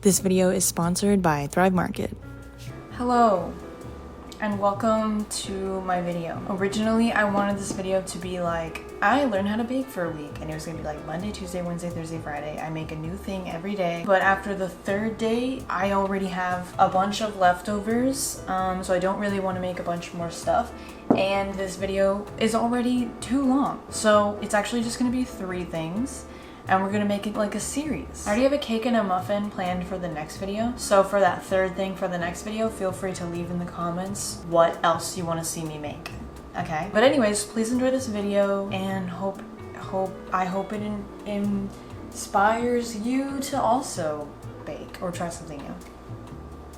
This video is sponsored by Thrive Market. Hello, and welcome to my video. Originally, I wanted this video to be like, I learned how to bake for a week, and it was gonna be like Monday, Tuesday, Wednesday, Thursday, Friday. I make a new thing every day. But after the third day, I already have a bunch of leftovers, so I don't really want to make a bunch more stuff. And this video is already too long. So it's actually just gonna be 3 things. And we're gonna make it like a series. I already have a cake and a muffin planned for the next video. So for that third thing for the next video, feel free to leave in the comments what else you wanna see me make, okay? But anyways, please enjoy this video and I hope it inspires you to also bake or try something new.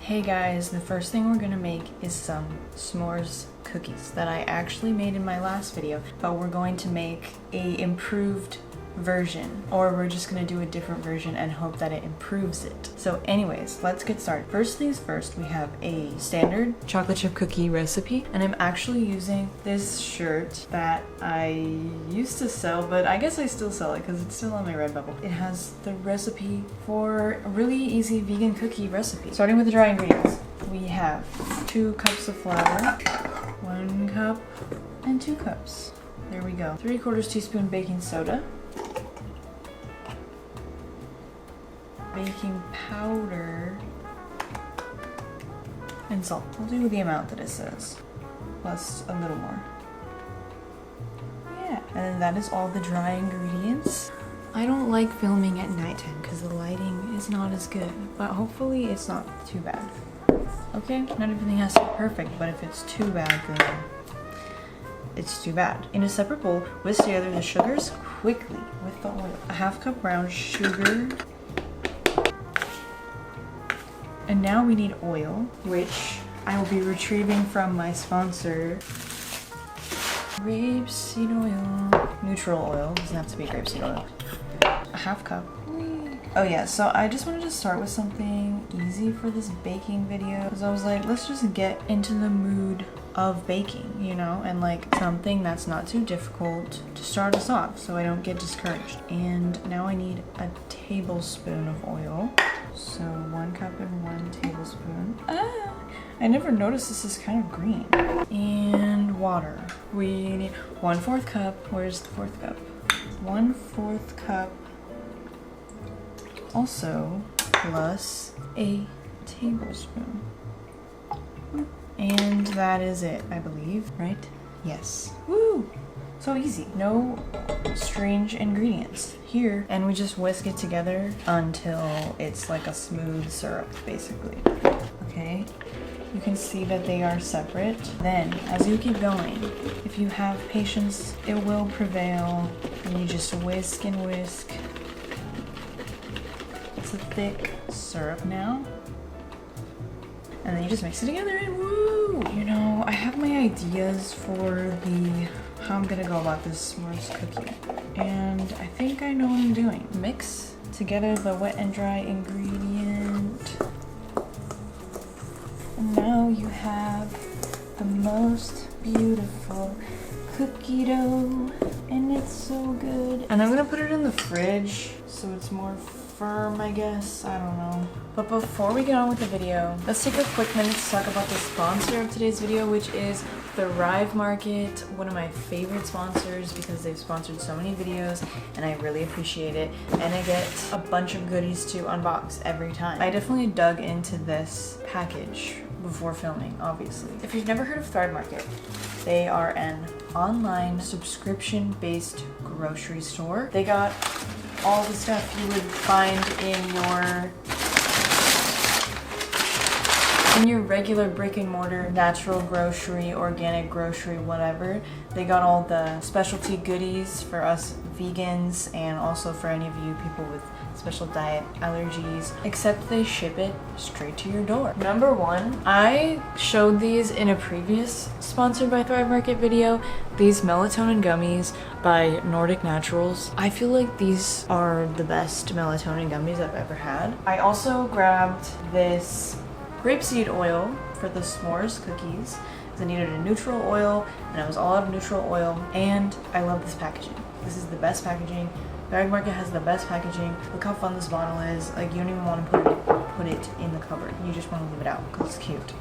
Hey guys, the first thing we're gonna make is some s'mores cookies that I actually made in my last video, but we're going to make a improved version, or we're just gonna do a different version and hope that it improves it. So anyways, let's get started. First things first, we have a standard chocolate chip cookie recipe, and I'm actually using this shirt that I used to sell, but I guess I still sell it because it's still on my Redbubble. It has the recipe for a really easy vegan cookie recipe. Starting with the dry ingredients, we have 2 cups of flour, 1 cup, and 2 cups. There we go. 3/4 teaspoon baking soda, baking powder, and salt. We'll do the amount that it says, plus a little more. Yeah, and then that is all the dry ingredients. I don't like filming at nighttime because the lighting is not as good, but hopefully it's not too bad. Okay, not everything has to be perfect, but if it's too bad, then it's too bad. In a separate bowl, whisk together the sugars quickly with the oil. A 1/2 cup brown sugar. And now we need oil, which I will be retrieving from my sponsor. Grapeseed oil. Neutral oil, doesn't have to be grapeseed oil. A 1/2 cup. Oh yeah, so I just wanted to start with something easy for this baking video, because I was like, let's just get into the mood of baking, you know, and like something that's not too difficult to start us off so I don't get discouraged. And now I need a tablespoon of oil. So 1 cup and 1 tablespoon. I never noticed this is kind of green. And water. We need 1/4 cup. Where's the 4th cup? 1/4 cup. Also, plus a tablespoon. And that is it, I believe, right? Yes. Woo! So easy. No strange ingredients here. And we just whisk it together until it's like a smooth syrup, basically. Okay? You can see that they are separate. Then, as you keep going, if you have patience, it will prevail. And you just whisk and whisk. It's a thick syrup now. And then you just mix it together and woo! You know, I have my ideas for how I'm gonna go about this s'mores cookie. And I think I know what I'm doing. Mix together the wet and dry ingredient. And now you have the most beautiful cookie dough. And it's so good. And I'm gonna put it in the fridge so it's more firm, I guess. I don't know. But before we get on with the video, let's take a quick minute to talk about the sponsor of today's video, which is Thrive Market, one of my favorite sponsors because they've sponsored so many videos and I really appreciate it. And I get a bunch of goodies to unbox every time. I definitely dug into this package before filming, obviously. If you've never heard of Thrive Market, they are an online subscription-based grocery store. They got all the stuff you would find in your regular brick and mortar, natural grocery, organic grocery, whatever. They got all the specialty goodies for us vegans and also for any of you people with special diet allergies, except they ship it straight to your door. Number 1, I showed these in a previous sponsored by Thrive Market video, these melatonin gummies by Nordic Naturals. I feel like these are the best melatonin gummies I've ever had. I also grabbed this grapeseed oil for the s'mores cookies because I needed a neutral oil and I was all out of neutral oil, and I love this packaging. This is the best packaging. Thrive Market has the best packaging. Look how fun this bottle is. Like, you don't even want to put just want to leave it out because it's cute.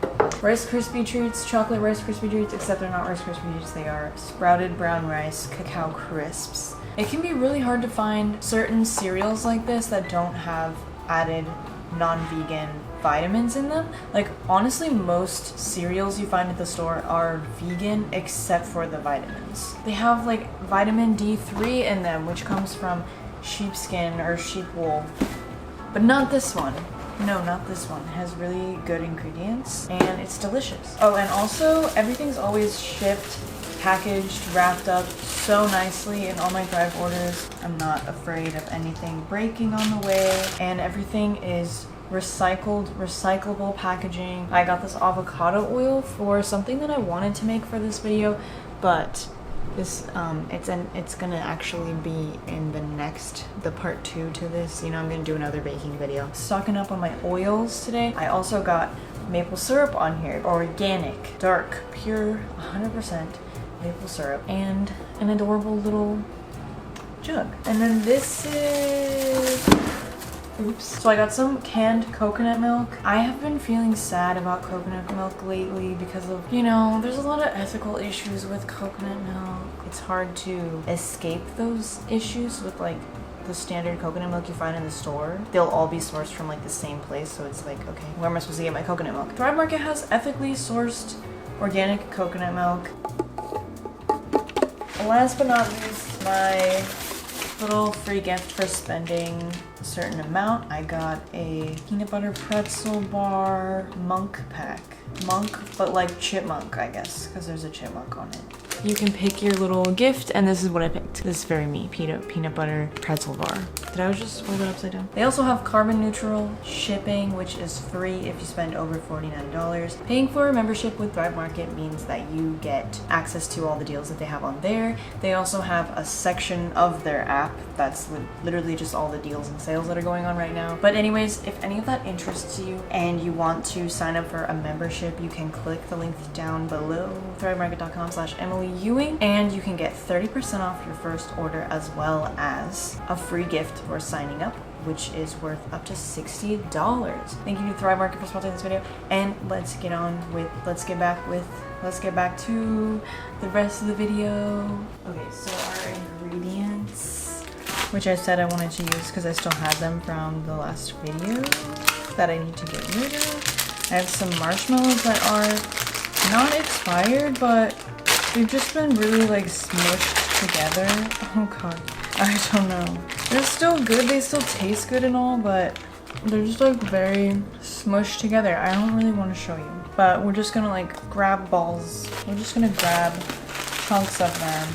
Rice Krispie treats, chocolate Rice Krispie treats, except they're not Rice Krispie treats, they are sprouted brown rice cacao crisps. It can be really hard to find certain cereals like this that don't have added non-vegan vitamins in them. Like honestly, most cereals you find at the store are vegan except for the vitamins. They have like vitamin D3 in them, which comes from sheepskin or sheep wool, but not this one. No, not this one. It has really good ingredients and it's delicious. Oh, and also everything's always shipped, packaged, wrapped up so nicely in all my Thrive orders. I'm not afraid of anything breaking on the way, and everything is recyclable packaging. I got this avocado oil for something that I wanted to make for this video, but this it's gonna actually be in the part 2 to this. You know, I'm gonna do another baking video. Stocking up on my oils today. I also got maple syrup on here, organic, dark, pure, 100% maple syrup, and an adorable little jug. And then this is, oops. So I got some canned coconut milk. I have been feeling sad about coconut milk lately because of, you know, there's a lot of ethical issues with coconut milk. It's hard to escape those issues with like the standard coconut milk you find in the store. They'll all be sourced from like the same place, so it's like, okay, where am I supposed to get my coconut milk? Thrive Market has ethically sourced organic coconut milk. Last but not least, my little free gift for spending a certain amount. I got a peanut butter pretzel bar monk pack. Monk, but like chipmunk, I guess, because there's a chipmunk on it. You can pick your little gift, and this is what I picked. This is very me, peanut butter pretzel bar. Did I just hold it upside down? They also have carbon neutral shipping, which is free if you spend over $49. Paying for a membership with Thrive Market means that you get access to all the deals that they have on there. They also have a section of their app that's literally just all the deals and sales that are going on right now. But anyways, if any of that interests you and you want to sign up for a membership, you can click the link down below, thrivemarket.com/Emily Ewing, and you can get 30% off your first order as well as a free gift for signing up, which is worth up to $60. Thank you to Thrive Market for sponsoring this video, and let's get back to the rest of the video. Okay, so our ingredients, which I said I wanted to use because I still had them from the last video that I need to get rid of. I have some marshmallows that are not expired, but they've just been really like smushed together. Oh god, I don't know. They're still good, they still taste good and all, but they're just like very smushed together. I don't really want to show you, but we're just gonna like grab balls. We're just gonna grab chunks of them.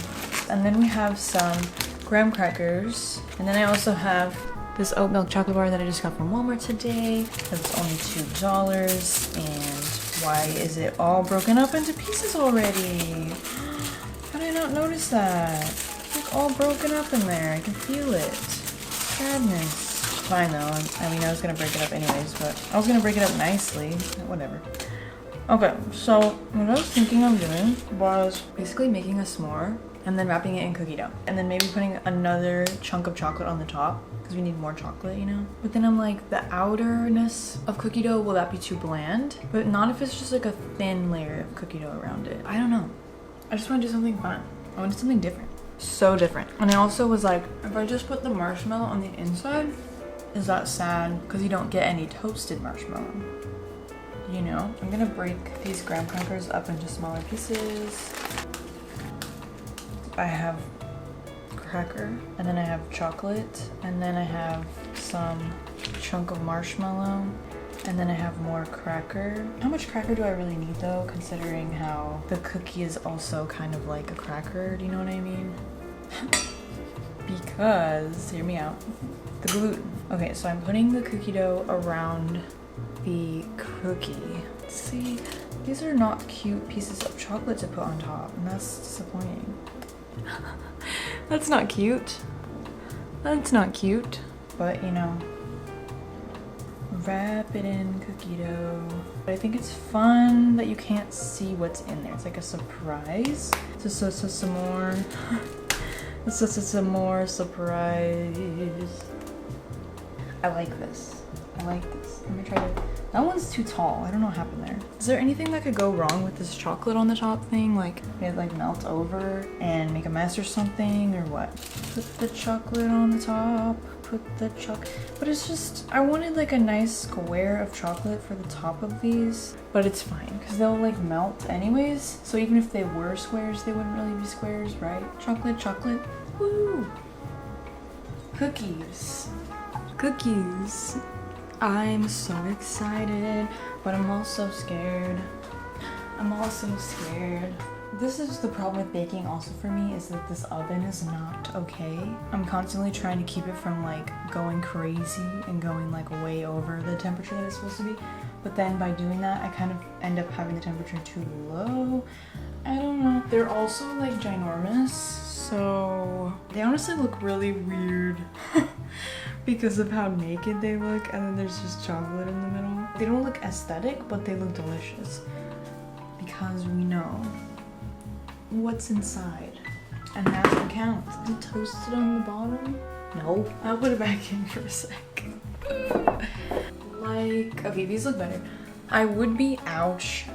And then we have some graham crackers. And then I also have this oat milk chocolate bar that I just got from Walmart today. That's only $2. And why is it all broken up into pieces already? How did I not notice that? It's like all broken up in there. I can feel it. Sadness. Fine though. I mean, I was gonna break it up anyways, but I was gonna break it up nicely. Whatever. Okay, so what I was thinking of doing was basically making a s'more and then wrapping it in cookie dough. And then maybe putting another chunk of chocolate on the top because we need more chocolate, you know? But then I'm like, the outerness of cookie dough, will that be too bland? But not if it's just like a thin layer of cookie dough around it. I don't know. I just want to do something fun. I want to do something different. So different. And I also was like, if I just put the marshmallow on the inside, is that sad? Because you don't get any toasted marshmallow. You know? I'm gonna break these graham crackers up into smaller pieces. I have cracker, and then I have chocolate, and then I have some chunk of marshmallow, and then I have more cracker. How much cracker do I really need though, considering how the cookie is also kind of like a cracker, do you know what I mean? Because, hear me out, the gluten. Okay, so I'm putting the cookie dough around the cookie. See, these are not cute pieces of chocolate to put on top, and that's disappointing. That's not cute. That's not cute. But, you know, wrap it in cookie dough. But I think it's fun that you can't see what's in there. It's like a surprise. So some more. Some more surprise. I like this. I like this. Let me try to. That one's too tall. I don't know what happened there. Is there anything that could go wrong with this chocolate on the top thing? Like it like melts over and make a mess or something, or what? Put the chocolate on the top. Put the chocolate. But it's just, I wanted like a nice square of chocolate for the top of these, but it's fine because they'll like melt anyways. So even if they were squares, they wouldn't really be squares, right? Chocolate, chocolate. Woo! Cookies. Cookies. I'm so excited, but I'm also scared. I'm also scared. This is the problem with baking also for me, is that this oven is not okay. I'm constantly trying to keep it from like going crazy and going like way over the temperature that it's supposed to be. But then by doing that, I kind of end up having the temperature too low. I don't know. They're also like ginormous, so they honestly look really weird because of how naked they look, and then there's just chocolate in the middle. They don't look aesthetic, but they look delicious because we know what's inside, and that's what counts. Is it toasted on the bottom? No. I'll put it back in for a sec. Like, okay, these look better. I would be, ouch.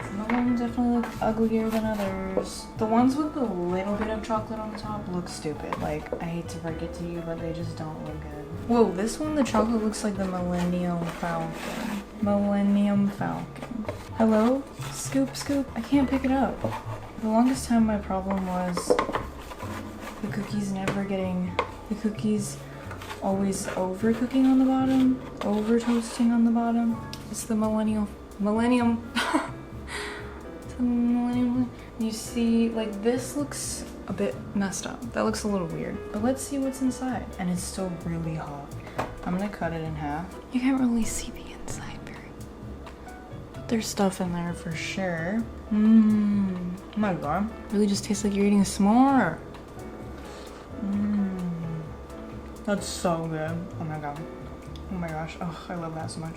Some of them definitely look uglier than others. The ones with the little bit of chocolate on the top look stupid. Like, I hate to break it to you, but they just don't look good. Whoa, this one, the chocolate looks like the Millennium Falcon. Millennium Falcon. Hello? Scoop, scoop. I can't pick it up. The longest time my problem was the cookies always overcooking on the bottom, over toasting on the bottom. It's the millennium. It's the millennium. You see, like this looks a bit messed up. That looks a little weird. But let's see what's inside. And it's still really hot. I'm gonna cut it in half. You can't really see the inside very. But there's stuff in there for sure. Oh my god. Really just tastes like you're eating a s'more. That's so good. Oh my god. Oh my gosh. Oh, I love that so much.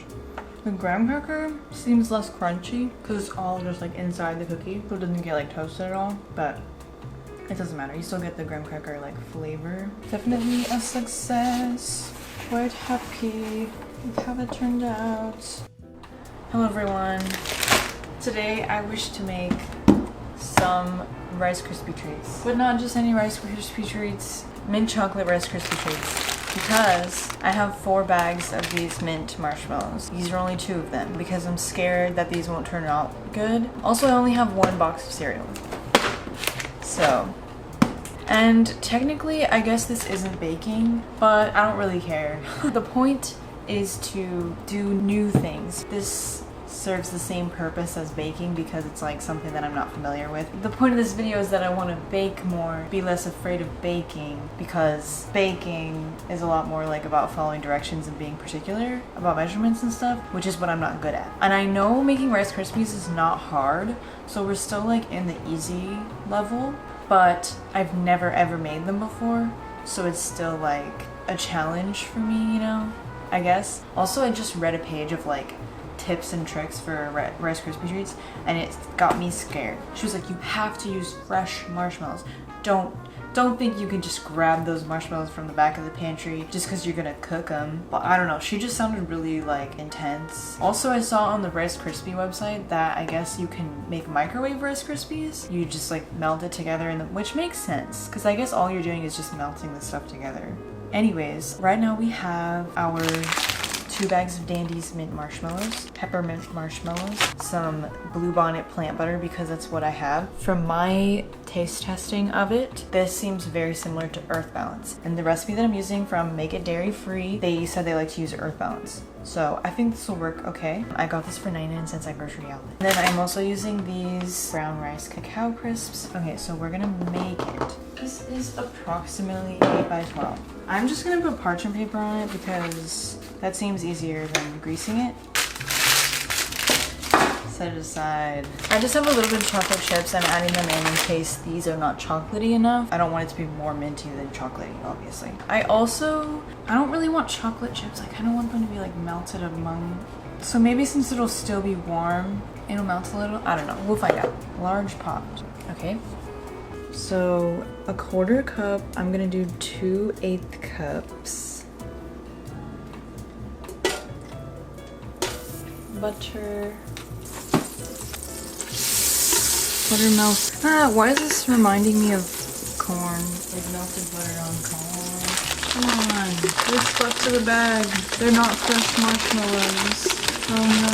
The graham cracker seems less crunchy because it's all just like inside the cookie, so it doesn't get like toasted at all, but it doesn't matter. You still get the graham cracker like flavor. Definitely a success. Quite happy with how it turned out. Hello everyone. Today I wish to make some Rice Krispie treats, but not just any Rice Krispie treats. Mint chocolate Rice Krispie treats, because I have 4 bags of these mint marshmallows. These are only 2 of them because I'm scared that these won't turn out good. Also, I only have 1 box of cereal. So, and technically I guess this isn't baking, but I don't really care. The point is to do new things. This serves the same purpose as baking because it's like something that I'm not familiar with. The point of this video is that I want to bake more, be less afraid of baking, because baking is a lot more like about following directions and being particular about measurements and stuff, which is what I'm not good at. And I know making Rice Krispies is not hard, so we're still like in the easy level, but I've never ever made them before, so it's still like a challenge for me, you know, I guess. Also, I just read a page of like tips and tricks for Rice Krispie treats, and it got me scared. She was like, you have to use fresh marshmallows. Don't think you can just grab those marshmallows from the back of the pantry just because you're gonna cook them. But I don't know, she just sounded really like intense. Also, I saw on the Rice Krispie website that I guess you can make microwave Rice Krispies. You just like melt it together, which makes sense because I guess all you're doing is just melting the stuff together. Anyways, right now we have our 2 bags of Dandy's mint marshmallows, peppermint marshmallows, some Bluebonnet plant butter because that's what I have. From my taste testing of it, this seems very similar to Earth Balance. And the recipe that I'm using from Make It Dairy Free, they said they like to use Earth Balance. So I think this will work okay. I got this for 99 cents at Grocery Outlet. And then I'm also using these brown rice cacao crisps. Okay, so we're gonna make it. This is approximately 8 by 12. I'm just gonna put parchment paper on it because that seems easier than greasing it. Set it aside. I just have a little bit of chocolate chips. I'm adding them in case these are not chocolatey enough. I don't want it to be more minty than chocolatey, obviously. I don't really want chocolate chips. I kind of want them to be like melted among. So maybe since it'll still be warm, it'll melt a little. I don't know. We'll find out. Large pot. Okay. So a 1/4 cup, I'm gonna do 2/8 cups. Butter. Butter melts. Ah, why is this reminding me of corn? Like melted butter on corn. Come on, they're stuck to the bag. They're not fresh marshmallows. Oh no.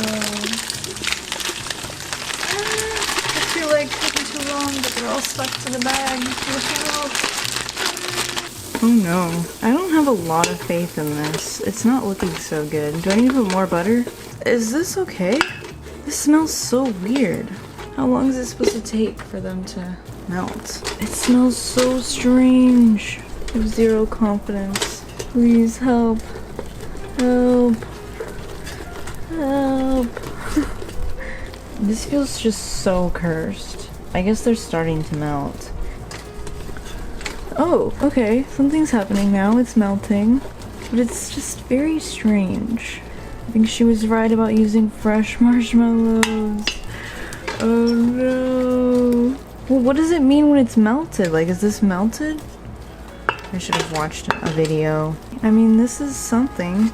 I feel like taking too long, but they're all stuck to the bag. Help. Oh no. I don't have a lot of faith in this. It's not looking so good. Do I need to put more butter? Is this okay? This smells so weird. How long is it supposed to take for them to melt? It smells so strange. I have zero confidence. Please help. Help. Help. This feels just so cursed. I guess they're starting to melt. Oh, okay. Something's happening now. It's melting. But it's just very strange. I think she was right about using fresh marshmallows. Oh no. Well, what does it mean when it's melted? Like, is this melted? I should have watched a video. I mean, this is something.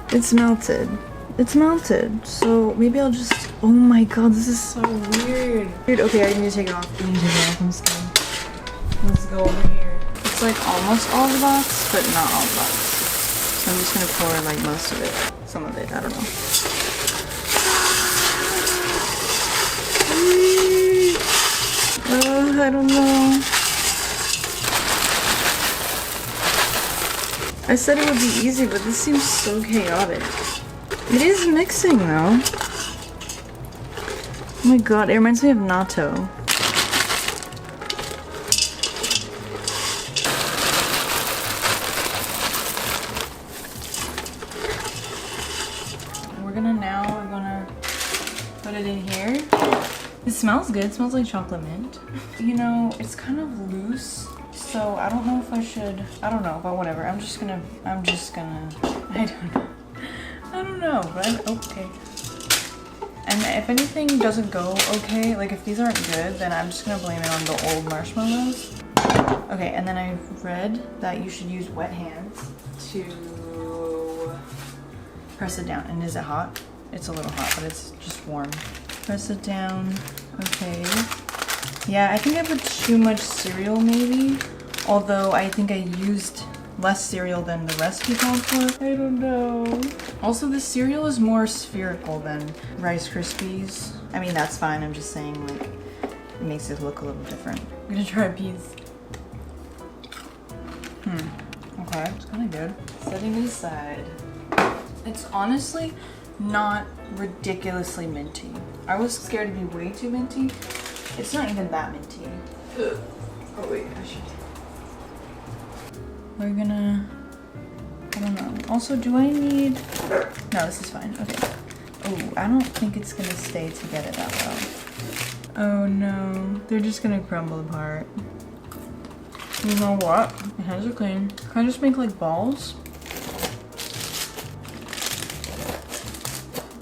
It's melted. It's melted. So maybe I'll just... Oh my god, this is so weird. Okay, I need to take it off. I need to take it off. I'm scared. Let's go over here. It's like almost all the box, but not all the box. So I'm just gonna pour like most of it. Some of it, I don't know. I don't know. I said it would be easy, but this seems so chaotic. It is mixing though. Oh my god, it reminds me of natto. We're gonna put it in here. It smells good. It smells like chocolate mint. You know, it's kind of loose, so I don't know if I should. I don't know, but whatever. I don't know. I don't know, but okay. And if anything doesn't go okay, like if these aren't good, then I'm just gonna blame it on the old marshmallows. Okay, and then I read that you should use wet hands to press it down. And is it hot? It's a little hot, but it's just warm. Press it down. Okay. Yeah, I think I put too much cereal maybe. Although I think I used less cereal than the recipe called for. I don't know. Also, this cereal is more spherical than Rice Krispies. I mean, that's fine. I'm just saying, like, it makes it look a little different. I'm gonna try a piece. Okay, it's kind of good. Setting it aside. It's honestly not ridiculously minty. I was scared to be way too minty. It's not even that minty. Ugh. Oh wait, I should. We're gonna... I don't know. Also, do I need... No, this is fine. Okay. Oh, I don't think it's gonna stay together that well. Oh no. They're just gonna crumble apart. You know what? My hands are clean. Can I just make like balls?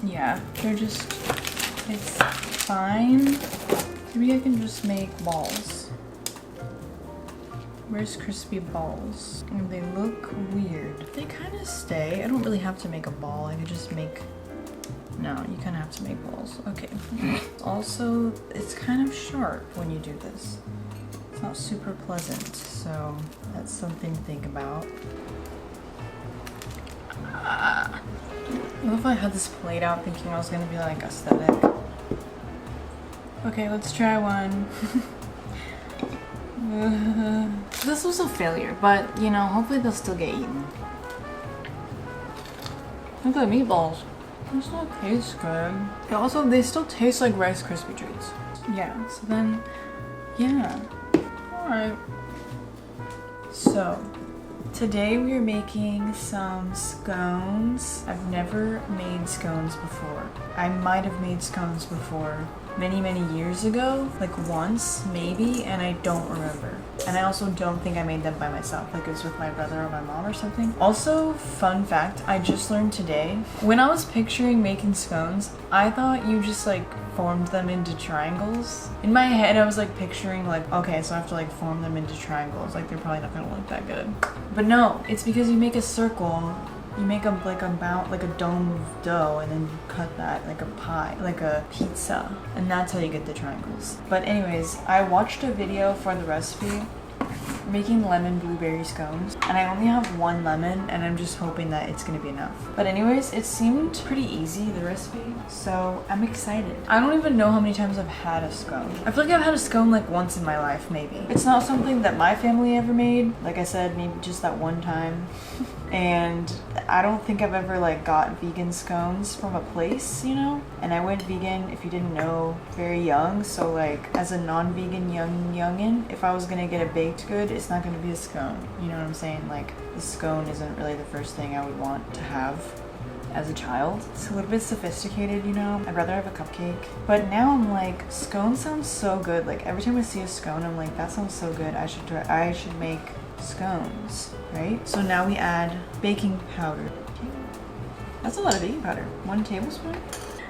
Yeah, they're just... It's fine. Maybe I can just make balls. Where's crispy balls? And they look weird. They kind of stay. I don't really have to make a ball. I could just make... No, you kind of have to make balls. Okay. Also, it's kind of sharp when you do this. It's not super pleasant, so that's something to think about. What if I had this plate out thinking I was gonna be like aesthetic? Okay, let's try one. This was a failure, but you know, hopefully they'll still get eaten. Look at the meatballs. They still taste good. And also, they still taste like Rice Krispie treats. Yeah, so then, yeah. Alright. So, today we are making some scones. I've never made scones before. I might have made scones before. many years ago, like once maybe, and I don't remember. And I also don't think I made them by myself, like it was with my brother or my mom or something. Also, fun fact, I just learned today, when I was picturing making scones, I thought you just like formed them into triangles. In my head, I was like picturing like, okay, so I have to like form them into triangles, like they're probably not gonna look that good. But no, it's because you make a circle, you make a like a dome of dough, and then you cut that like a pie, like a pizza, and that's how you get the triangles. But anyways, I watched a video for the recipe making lemon blueberry scones, and I only have one lemon, and I'm just hoping that it's gonna be enough. But anyways, it seemed pretty easy, the recipe, so I'm excited. I don't even know how many times I've had a scone. I feel like I've had a scone like once in my life, maybe. It's not something that my family ever made. Like I said, maybe just that one time. And I don't think I've ever like got vegan scones from a place, you know? And I went vegan, if you didn't know, very young. So like as a non-vegan youngin', if I was gonna get a baked good, it's not gonna be a scone. You know what I'm saying? Like the scone isn't really the first thing I would want to have as a child. It's a little bit sophisticated, you know? I'd rather have a cupcake. But now I'm like, scone sounds so good. Like every time I see a scone, I'm like, that sounds so good. I should make scones, right? So now we add baking powder. That's a lot of baking powder. 1 tablespoon.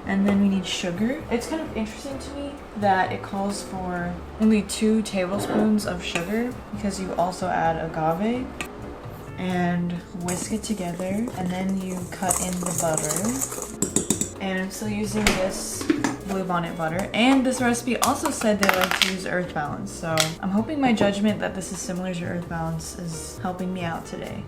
And then we need sugar. It's kind of interesting to me that it calls for only 2 tablespoons of sugar because you also add agave, and whisk it together, and then you cut in the butter. And I'm still using this Blue Bonnet butter, and this recipe also said they like to use Earth Balance, so I'm hoping my judgment that this is similar to Earth Balance is helping me out today.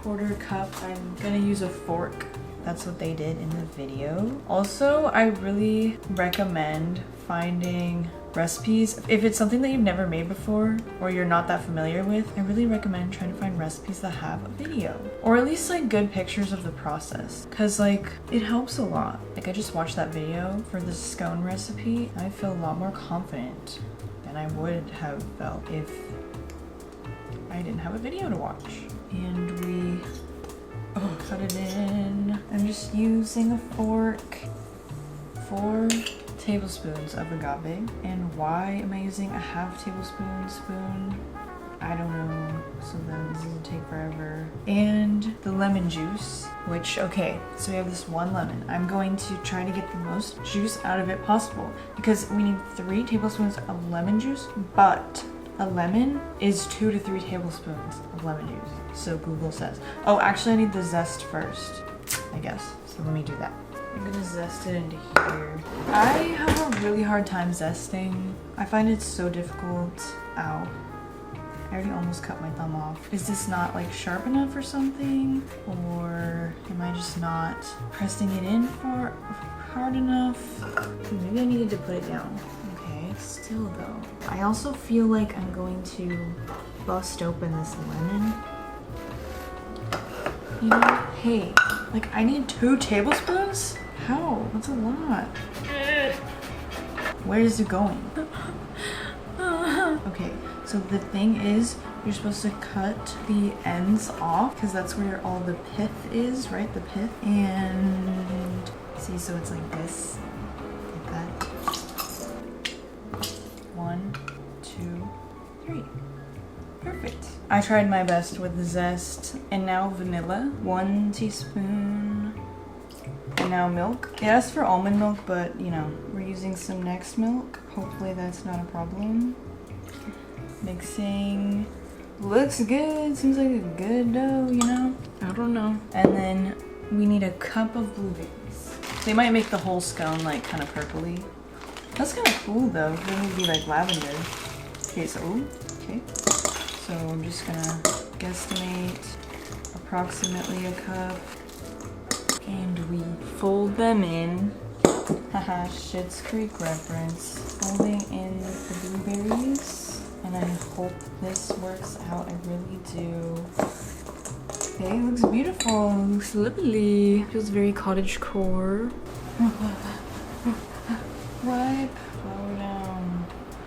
1/4 cup. I'm gonna use a fork. That's what they did in the video. Also, I really recommend finding recipes. If it's something that you've never made before or you're not that familiar with, I really recommend trying to find recipes that have a video, or at least like good pictures of the process, because like it helps a lot. Like I just watched that video for the scone recipe and I feel a lot more confident than I would have felt if I didn't have a video to watch. And we cut it in. I'm just using a fork. 4 tablespoons of agave. And why am I using a 1/2 tablespoon spoon? I don't know. So then this will take forever. And the lemon juice, which, okay, so we have this 1 lemon. I'm going to try to get the most juice out of it possible because we need 3 tablespoons of lemon juice, but a lemon is 2 to 3 tablespoons of lemon juice. So Google says. Oh, actually I need the zest first, I guess. So let me do that. I'm gonna zest it into here. I have a really hard time zesting. I find it so difficult. Ow. I already almost cut my thumb off. Is this not like sharp enough or something? Or am I just not pressing it in for hard enough? Maybe I needed to put it down. Okay, still though. I also feel like I'm going to bust open this lemon. You know, hey, like I need 2 tablespoons? How? That's a lot. Where is it going? Okay, so the thing is, you're supposed to cut the ends off because that's where all the pith is, right? The pith. And see, so it's like this, like that. 1, 2, 3. Perfect. I tried my best with the zest. And now vanilla. 1 teaspoon. And now milk. It asks for almond milk, but you know, we're using some next milk. Hopefully that's not a problem. Mixing. Looks good. Seems like a good dough, you know? I don't know. And then we need a cup of blueberries. They might make the whole scone like kind of purpley. That's kind of cool though. It would be like lavender. Okay, so okay. So I'm just gonna guesstimate approximately a cup. And we fold them in. Haha, Schitt's Creek reference. Folding in the blueberries. And I hope this works out. I really do. Okay, it looks beautiful. It looks lovely. Feels very cottagecore. Wipe. Flour down.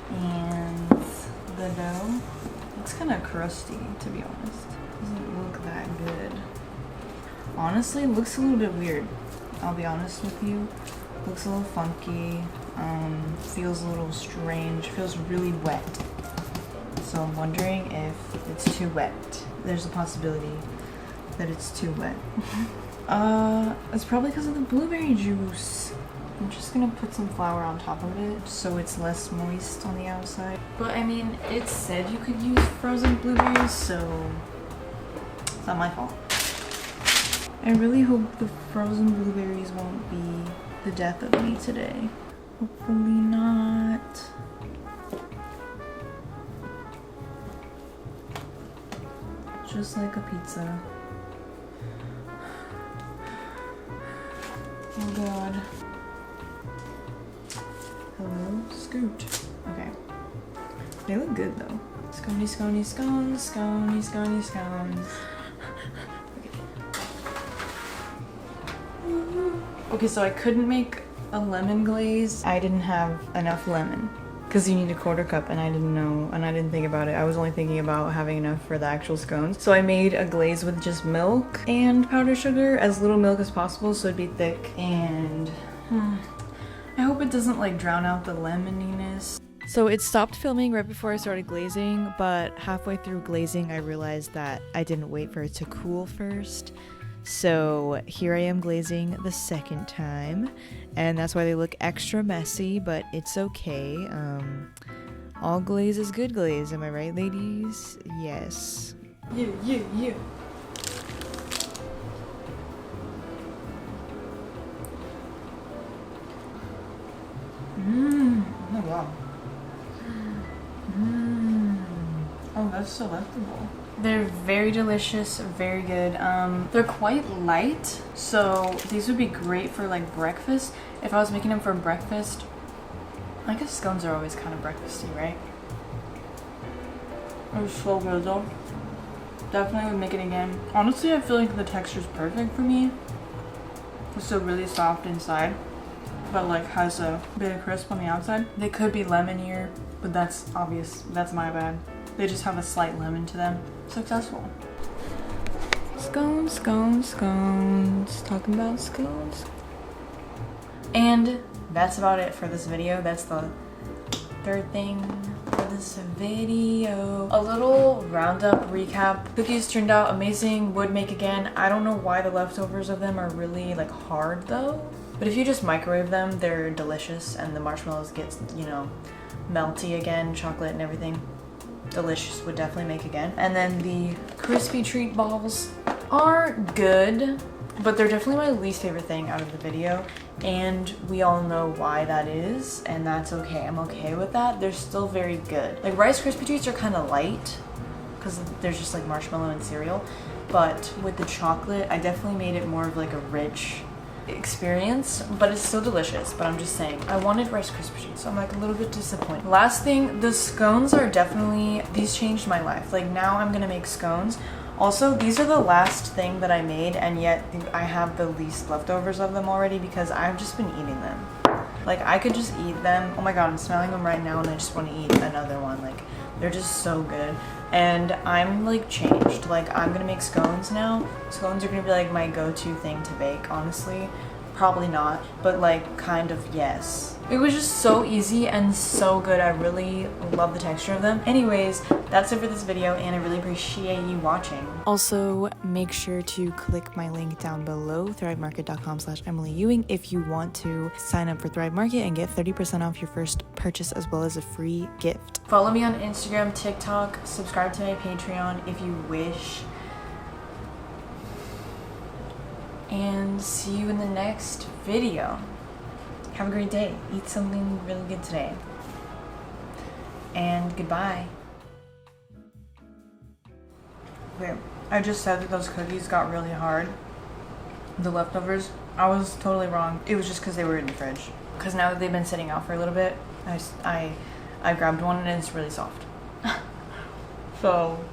And the dough. It's kind of crusty, to be honest. Doesn't look that good. Honestly, it looks a little bit weird. I'll be honest with you. Looks a little funky. Feels a little strange, feels really wet. So I'm wondering if it's too wet. There's a possibility that it's too wet. It's probably because of the blueberry juice. I'm just gonna put some flour on top of it so it's less moist on the outside. But I mean, it said you could use frozen blueberries, so it's not my fault. I really hope the frozen blueberries won't be the death of me today. Hopefully not. Just like a pizza. Oh god. Hello, Scoot. Okay. They look good though. Scony, scony, scones, scony, scony, scones. Okay, so I couldn't make a lemon glaze. I didn't have enough lemon because you need a quarter cup and I didn't know and I didn't think about it. I was only thinking about having enough for the actual scones. So I made a glaze with just milk and powdered sugar, as little milk as possible so it'd be thick, and I hope it doesn't like drown out the lemoniness. So it stopped filming right before I started glazing, but halfway through glazing I realized that I didn't wait for it to cool first. So here I am glazing the second time, and that's why they look extra messy, but it's okay. All glaze is good glaze, am I right, ladies? Yes. Yeah. Oh my god. Oh, that's delectable. They're very delicious, very good. They're quite light, so these would be great for like breakfast. If I was making them for breakfast, I guess scones are always kind of breakfasty, right? It was so good though. Definitely would make it again. Honestly, I feel like the texture's perfect for me. It's still really soft inside, but like has a bit of crisp on the outside. They could be lemonier, but that's obvious. That's my bad. They just have a slight lemon to them. Successful. Scones, scones, scones. Talking about scones. And that's about it for this video. That's the third thing for this video. A little roundup recap. Cookies turned out amazing. Would make again. I don't know why the leftovers of them are really like hard though. But if you just microwave them, they're delicious and the marshmallows get, you know, melty again, chocolate and everything. Delicious, would definitely make again. And then the crispy treat balls are good, but they're definitely my least favorite thing out of the video, and we all know why that is, and that's okay. I'm okay with that. They're still very good. Like Rice Krispie treats are kind of light because there's just like marshmallow and cereal, but with the chocolate I definitely made it more of like a rich experience, but it's still delicious. But I'm just saying, I wanted Rice Krispie treats, so I'm like a little bit disappointed. Last thing, the scones are definitely, these changed my life. Like now I'm gonna make scones. Also, these are the last thing that I made, and yet I have the least leftovers of them already because I've just been eating them. Like I could just eat them. Oh my god, I'm smelling them right now and I just want to eat another one. Like they're just so good. And I'm like changed. Like I'm gonna make scones now. Scones are gonna be like my go-to thing to bake, honestly. Probably not, but like kind of yes. It was just so easy and so good. I really love the texture of them. Anyways, that's it for this video and I really appreciate you watching. Also, make sure to click my link down below, thrivemarket.com/EmilyEwing, if you want to sign up for Thrive Market and get 30% off your first purchase as well as a free gift. Follow me on Instagram, TikTok, subscribe to my Patreon if you wish. And see you in the next video. Have a great day. Eat something really good today. And goodbye. Okay, I just said that those cookies got really hard. The leftovers, I was totally wrong. It was just because they were in the fridge. Because now that they've been sitting out for a little bit, I grabbed one and it's really soft. So